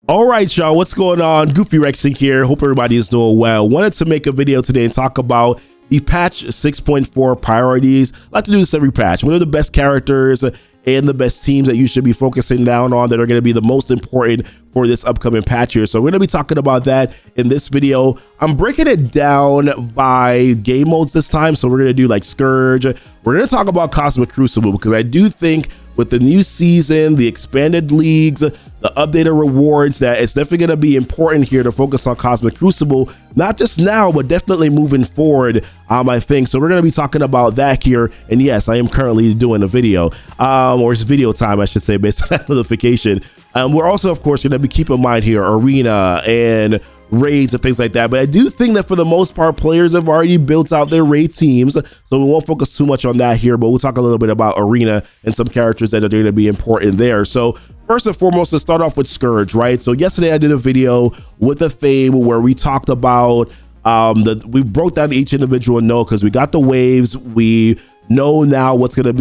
All right, y'all, what's going on? Goofy Rexing here. Hope everybody is doing well. Wanted to make a video today and talk about the patch 6.4 priorities. I like to do this every patch. What are the best characters and the best teams that you should be focusing down on that are going to be the most important for this upcoming patch here? So we're going to be talking about that in this video. I'm breaking it down by game modes this time. So we're going to do like Scourge. We're going to talk about Cosmic Crucible because I do think with the new season, the expanded leagues, the updated rewards, that it's definitely going to be important here to focus on Cosmic Crucible, not just now, but definitely moving forward, I think. So we're going to be talking about that here. And yes, I am currently doing a video, or it's video time, I should say, based on that notification. We're also, of course, going to be keeping in mind here arena and raids and things like that, but I do think that for the most part players have already built out their raid teams, so we won't focus too much on that here, but we'll talk a little bit about arena and some characters that are going to be important there. So first and foremost, let's start off with Scourge, right? So yesterday I did a video with a theme where we talked about we broke down each individual node because we got the waves. We know now what's going to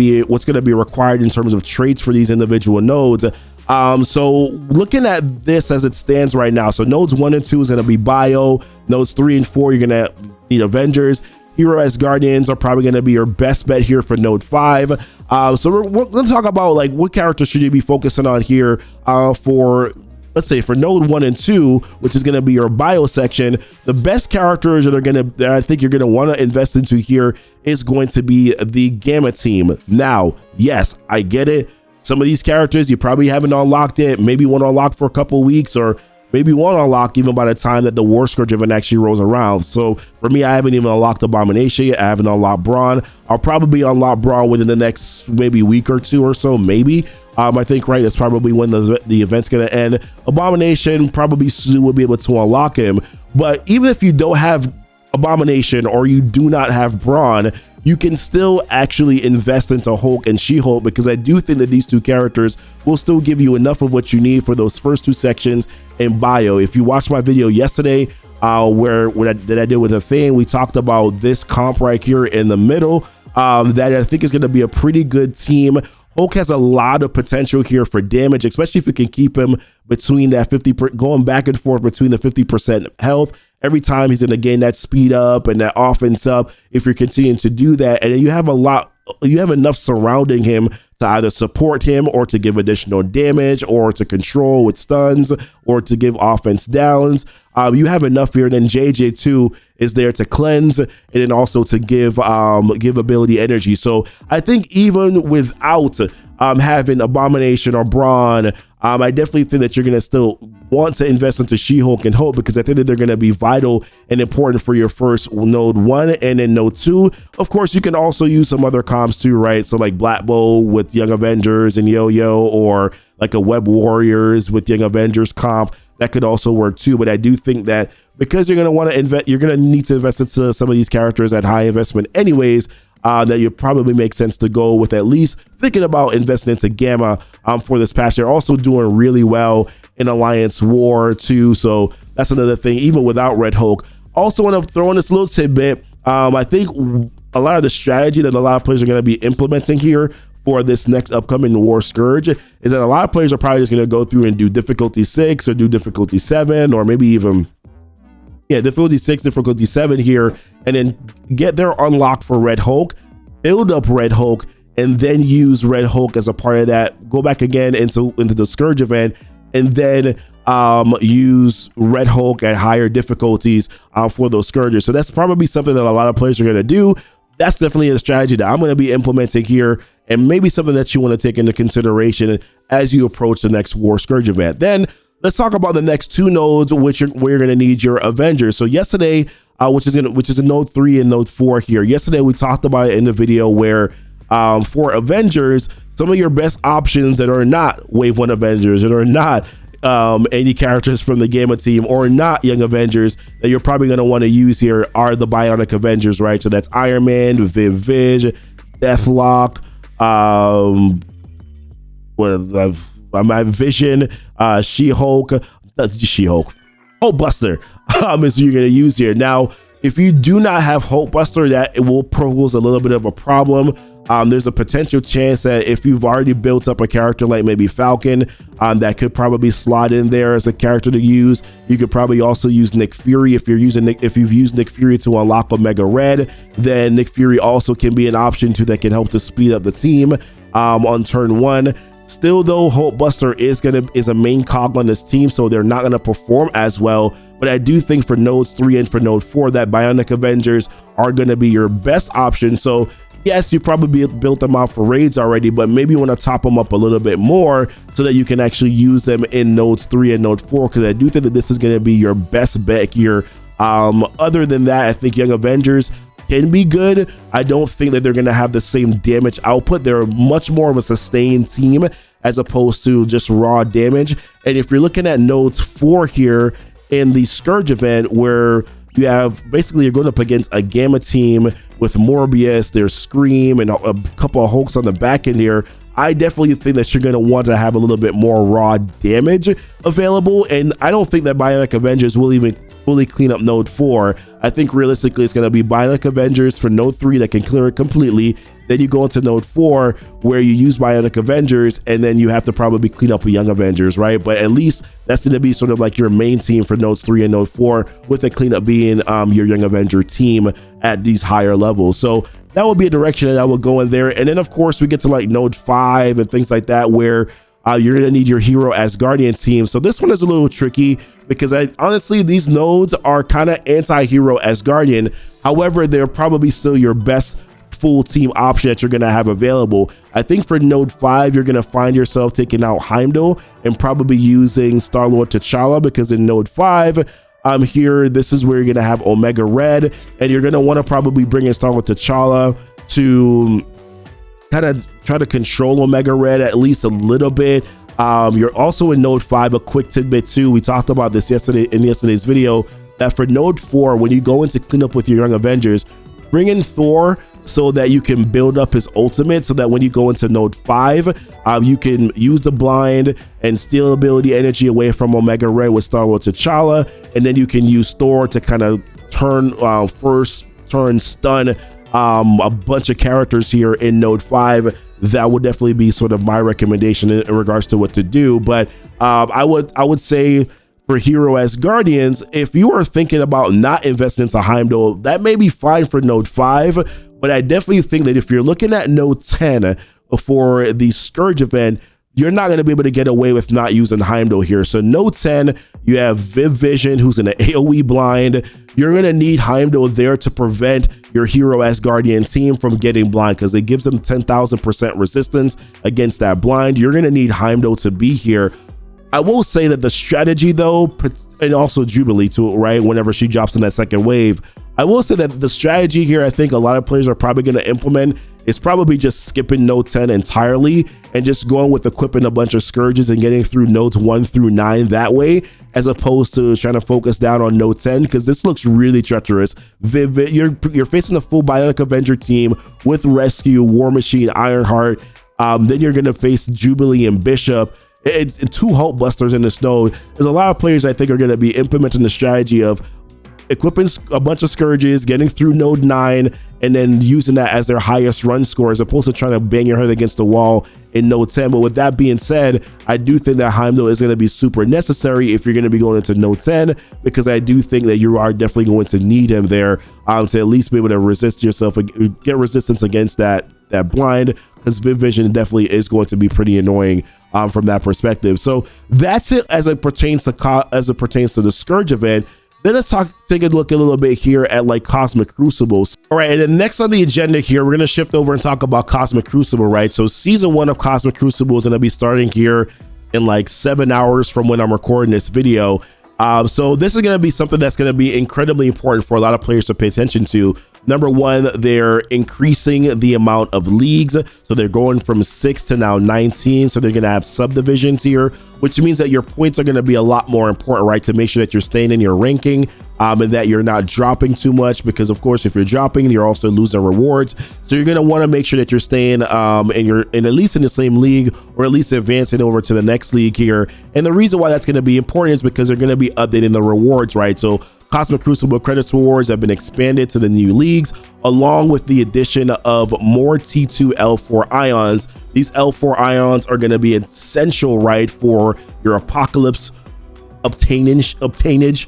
be required in terms of traits for these individual nodes. So looking at this as it stands right now, so nodes 1 and 2 is going to be bio. Nodes 3 and 4, you're going to need Avengers. Hero as Guardians are probably going to be your best bet here for node 5. So we're going to talk about like what characters should you be focusing on here for, let's say, for node 1 and 2, which is going to be your bio section. The best characters that I think you're going to want to invest into here is going to be the Gamma team. Now, yes, I get it. Some of these characters you probably haven't unlocked it, maybe want to unlock for a couple weeks, or maybe won't unlock even by the time that the War Scourge event actually rolls around. So for me, I haven't even unlocked Abomination yet. I haven't unlocked Brawn. I'll probably unlock Brawn within the next maybe week or two or so, maybe. I think, right, that's probably when the event's going to end. Abomination, probably soon we'll be able to unlock him. But even if you don't have Abomination or you do not have Brawn, you can still actually invest into Hulk and She-Hulk, because I do think that these two characters will still give you enough of what you need for those first two sections in bio. If you watched my video yesterday, where I did with a thing, we talked about this comp right here in the middle, that I think is going to be a pretty good team. Hulk has a lot of potential here for damage, especially if you can keep him between that 50%, going back and forth between the 50% health. Every time he's going to gain that speed up and that offense up, if you're continuing to do that, and you have enough surrounding him to either support him or to give additional damage or to control with stuns or to give offense downs. You have enough here. And then JJ too is there to cleanse and then also to give ability energy. So I think even without having Abomination or Brawn, I definitely think that you're going to still want to invest into She-Hulk and Hulk, because I think that they're going to be vital and important for your first node 1 and then node 2. Of course, you can also use some other comps too, right? So like Black Bolt with Young Avengers and Yo-Yo, or like a Web Warriors with Young Avengers comp. That could also work too. But I do think that because you're going to want to invest, you're going to need to invest into some of these characters at high investment anyways, that you probably make sense to go with at least thinking about investing into Gamma for this patch. They're also doing really well in Alliance War too, so that's another thing, even without Red Hulk. Also want to throw in this little tidbit. I think a lot of the strategy that a lot of players are going to be implementing here for this next upcoming War Scourge is that a lot of players are probably just going to go through and do difficulty 6 or do difficulty 7, or maybe even difficulty 6, difficulty 7 here, and then get their unlock for Red Hulk, build up Red Hulk, and then use Red Hulk as a part of that. Go back again into the Scourge event, and then use Red Hulk at higher difficulties for those Scourges. So that's probably something that a lot of players are going to do. That's definitely a strategy that I'm going to be implementing here, and maybe something that you want to take into consideration as you approach the next War Scourge event. Then let's talk about the next two nodes, where you're going to need your Avengers. So yesterday, which is in node 3 and node 4 here. Yesterday we talked about it in the video where for Avengers, some of your best options that are not Wave 1 Avengers, that are not any characters from the Gamma team, or not Young Avengers, that you're probably going to want to use here are the Bionic Avengers, right? So that's Iron Man, Vision, Deathlock, Vision, She-Hulk, Hulk Buster is who you're going to use here. Now, if you do not have Hulk Buster, that it will pose a little bit of a problem. there's a potential chance that if you've already built up a character like maybe Falcon, that could probably slot in there as a character to use. You could probably also use Nick Fury if you've used Nick Fury to unlock Omega Red. Then Nick Fury also can be an option too that can help to speed up the team on turn 1. Still though, Hulkbuster is a main cog on this team, so they're not gonna perform as well. But I do think for nodes 3 and for node 4 that Bionic Avengers are gonna be your best option. So yes, you probably built them out for raids already, but maybe you want to top them up a little bit more so that you can actually use them in nodes 3 and node 4, because I do think that this is going to be your best bet here. Other than that, I think Young Avengers can be good. I don't think that they're going to have the same damage output. They're much more of a sustained team as opposed to just raw damage. And if you're looking at nodes 4 here in the Scourge event, where you have basically you're going up against a Gamma team with Morbius, there's Scream, and a couple of Hulks on the back end here. I definitely think that you're going to want to have a little bit more raw damage available, and I don't think that Bionic Avengers will even fully clean up node 4. I think realistically it's going to be Bionic Avengers for node 3 that can clear it completely. Then you go into node 4 where you use Bionic Avengers, and then you have to probably clean up with Young Avengers, right? But at least that's going to be sort of like your main team for nodes 3 and node 4, with the cleanup being your Young Avenger team at these higher levels. So that would be a direction that I would go in there. And then of course we get to like node 5 and things like that, where you're going to need your Hero Asgardian team. So this one is a little tricky because honestly, these nodes are kind of anti-Hero Asgardian. However, they're probably still your best full team option that you're going to have available. I think for node 5, you're going to find yourself taking out Heimdall and probably using Star-Lord T'Challa, because in node 5, here, this is where you're going to have Omega Red, and you're going to want to probably bring in Star-Lord T'Challa to kind of try to control Omega Red at least a little bit. You're also in node 5, a quick tidbit too. We talked about this yesterday in yesterday's video, that for node 4, when you go in to clean up with your Young Avengers, bring in Thor so that you can build up his ultimate, so that when you go into node 5, you can use the blind and steal ability energy away from Omega Red with Star-Lord T'Challa, and then you can use Thor to kind of first turn stun a bunch of characters here in node 5. That would definitely be sort of my recommendation in regards to what to do. But I would say for Hero Asgardians, if you are thinking about not investing into Heimdall, that may be fine for node 5. But I definitely think that if you're looking at node 10 for the Scourge event, you're not going to be able to get away with not using Heimdall here. So node 10, you have Viv Vision, who's in an AoE blind. You're going to need Heimdall there to prevent your Hero Asgardian team from getting blind, because it gives them 10,000% resistance against that blind. You're going to need Heimdall to be here. I will say that the strategy though, and also Jubilee too, right, whenever she drops in that second wave, I will say that the strategy here, I think a lot of players are probably going to implement, is probably just skipping node 10 entirely and just going with equipping a bunch of Scourges and getting through nodes 1 through 9 that way, as opposed to trying to focus down on node 10, because this looks really treacherous. You're facing a full Bionic Avenger team with Rescue, War Machine, Ironheart. Then you're going to face Jubilee and Bishop. It's 2 Hulkbusters in this node. There's a lot of players I think are going to be implementing the strategy of equipping a bunch of Scourges, getting through node 9, and then using that as their highest run score, as opposed to trying to bang your head against the wall in node 10. But with that being said, I do think that Heimdall is going to be super necessary if you're going to be going into node 10, because I do think that you are definitely going to need him there to at least be able to resist yourself and get resistance against that blind, because Viv Vision definitely is going to be pretty annoying from that perspective. So that's it as it pertains to the Scourge event. Then let's take a look a little bit here at like Cosmic Crucibles. All right, and then next on the agenda here, we're gonna shift over and talk about Cosmic Crucible, right? So season 1 of Cosmic Crucible is gonna be starting here in like 7 hours from when I'm recording this video. So this is gonna be something that's gonna be incredibly important for a lot of players to pay attention to. Number 1, they're increasing the amount of leagues. So they're going from 6 to now 19. So they're going to have subdivisions here, which means that your points are going to be a lot more important, right? To make sure that you're staying in your ranking and that you're not dropping too much, because of course, if you're dropping, you're also losing rewards. So you're going to want to make sure that you're staying in at least in the same league, or at least advancing over to the next league here. And the reason why that's going to be important is because they're going to be updating the rewards, right? So Cosmic Crucible credits rewards have been expanded to the new leagues, along with the addition of more T2 L4 ions. These L4 ions are going to be essential, right, for your Apocalypse obtainage.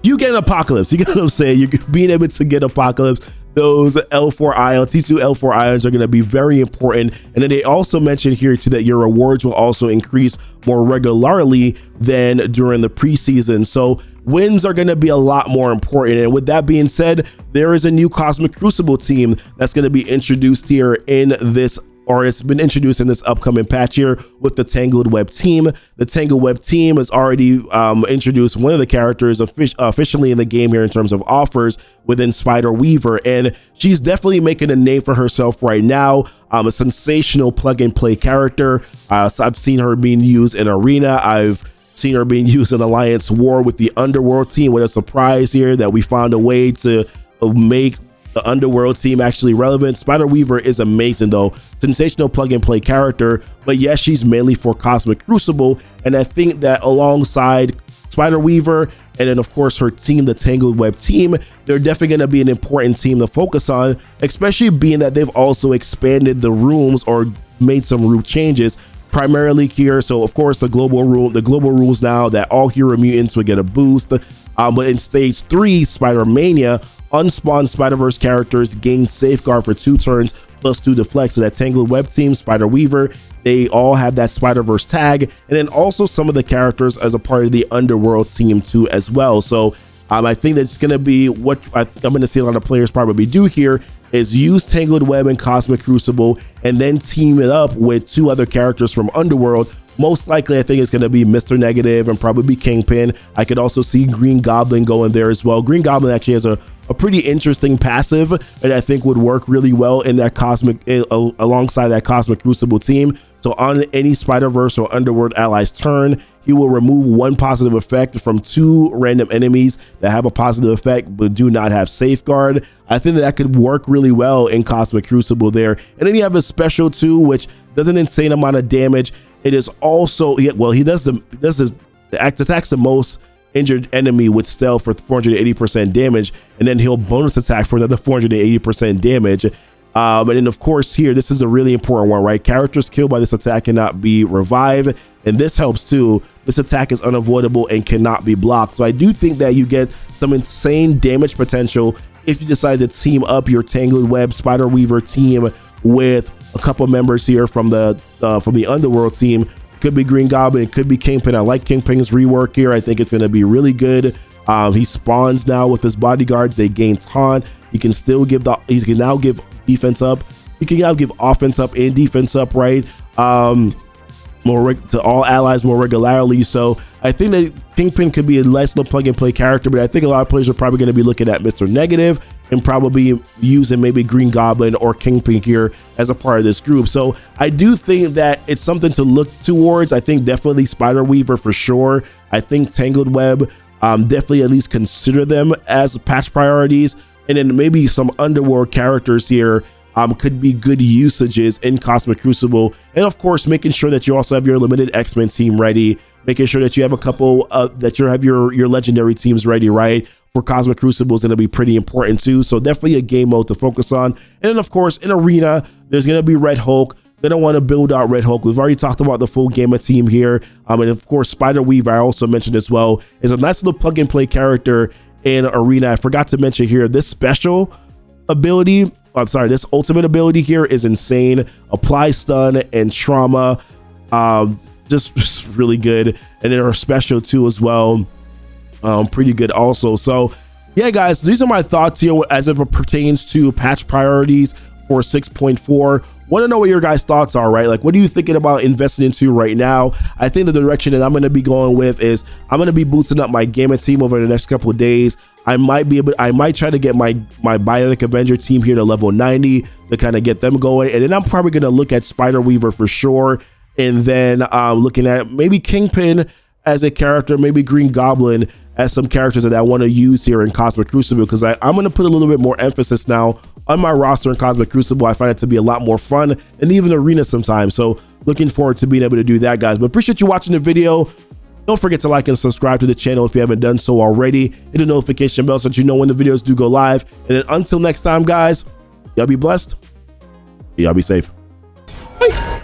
You get an Apocalypse, you get what I'm saying? You're being able to get Apocalypse. Those L4 ions, T2 L4 ions are going to be very important. And then they also mentioned here too that your rewards will also increase more regularly than during the preseason. So wins are going to be a lot more important. And with that being said, there is a new Cosmic Crucible team that's going to be introduced here in this, or it's been introduced in this upcoming patch here with the Tangled Web team. The Tangled Web team has already introduced one of the characters officially in the game here in terms of offers within Spider Weaver, and she's definitely making a name for herself right now. A sensational plug and play character. So I've seen her being used in Arena. I've seen her being used in Alliance War with the Underworld team. What a surprise here that we found a way to make the Underworld team actually relevant. Spider Weaver is amazing though, sensational plug and play character, but yes, she's mainly for Cosmic Crucible. And I think that alongside Spider Weaver and then of course her team, the Tangled Web team, they're definitely going to be an important team to focus on, especially being that they've also expanded the rooms or made some room changes primarily here. So of course the global rules now that all hero mutants would get a boost, but in stage 3 Spider-Mania, unspawned Spider-Verse characters gain safeguard for 2 turns plus 2 deflect. So that Tangled Web team, Spider Weaver, they all have that Spider-Verse tag, and then also some of the characters as a part of the Underworld team too as well. So I think that's going to be what I'm going to see a lot of players probably do here, is use Tangled Web and Cosmic Crucible and then team it up with 2 other characters from Underworld. Most likely, I think it's going to be Mr. Negative and probably Kingpin. I could also see Green Goblin going there as well. Green Goblin actually has a pretty interesting passive that I think would work really well in that alongside that Cosmic Crucible team. So on any Spider-Verse or Underworld ally's turn, he will remove 1 positive effect from 2 random enemies that have a positive effect but do not have safeguard. I think that could work really well in Cosmic Crucible there. And then you have a special too, which does an insane amount of damage. It is also, well, he attacks the most injured enemy with stealth for 480% damage, and then he'll bonus attack for another 480% damage. And then of course here, this is a really important one, right? Characters killed by this attack cannot be revived, and this helps too. This attack is unavoidable and cannot be blocked. So I do think that you get some insane damage potential if you decide to team up your Tangled Web Spider Weaver team with a couple members here from the Underworld team. It could be Green Goblin, it could be Kingpin. I like Kingpin's rework here. I think it's going to be really good. He spawns now with his bodyguards. They gain taunt. He can still give he can now give defense up. He can now give offense up and defense up, right? To all allies more regularly. So I think that Kingpin could be a nice little plug and play character, but I think a lot of players are probably going to be looking at Mr. Negative and probably using maybe Green Goblin or Kingpin here as a part of this group. So I do think that it's something to look towards. I think definitely Spider Weaver for sure. I think Tangled Web, definitely at least consider them as patch priorities. And then maybe some Underworld characters here could be good usages in Cosmic Crucible. And of course, making sure that you also have your limited X-Men team ready, making sure that you have a couple that you have your legendary teams ready, right? For Cosmic Crucible is going to be pretty important too. So definitely a game mode to focus on. And then of course, in Arena, there's going to be Red Hulk. They don't want to build out Red Hulk. We've already talked about the full Gamma team here. And of course, Spider Weaver, I also mentioned as well, is a nice little plug and play character in Arena. I forgot to mention here, this special ability, this ultimate ability here is insane. Apply stun and trauma, just really good. And then her special too as well, pretty good also. So yeah, guys, these are my thoughts here as it pertains to patch priorities for 6.4. Want to know what your guys' thoughts are, right? Like, what are you thinking about investing into right now? I think the direction that I'm going to be going with is I'm going to be boosting up my gaming team over the next couple of days. I might try to get my Bionic Avenger team here to level 90 to kind of get them going. And then I'm probably going to look at Spider Weaver for sure. And then looking at maybe Kingpin as a character, maybe Green Goblin as some characters that I want to use here in Cosmic Crucible, because I'm going to put a little bit more emphasis now on my roster in Cosmic Crucible. I find it to be a lot more fun, and even Arena sometimes. So looking forward to being able to do that, guys. But appreciate you watching the video. Don't forget to like and subscribe to the channel if you haven't done so already. Hit the notification bell so that you know when the videos do go live. And then until next time, guys, y'all be blessed. Y'all be safe. Bye.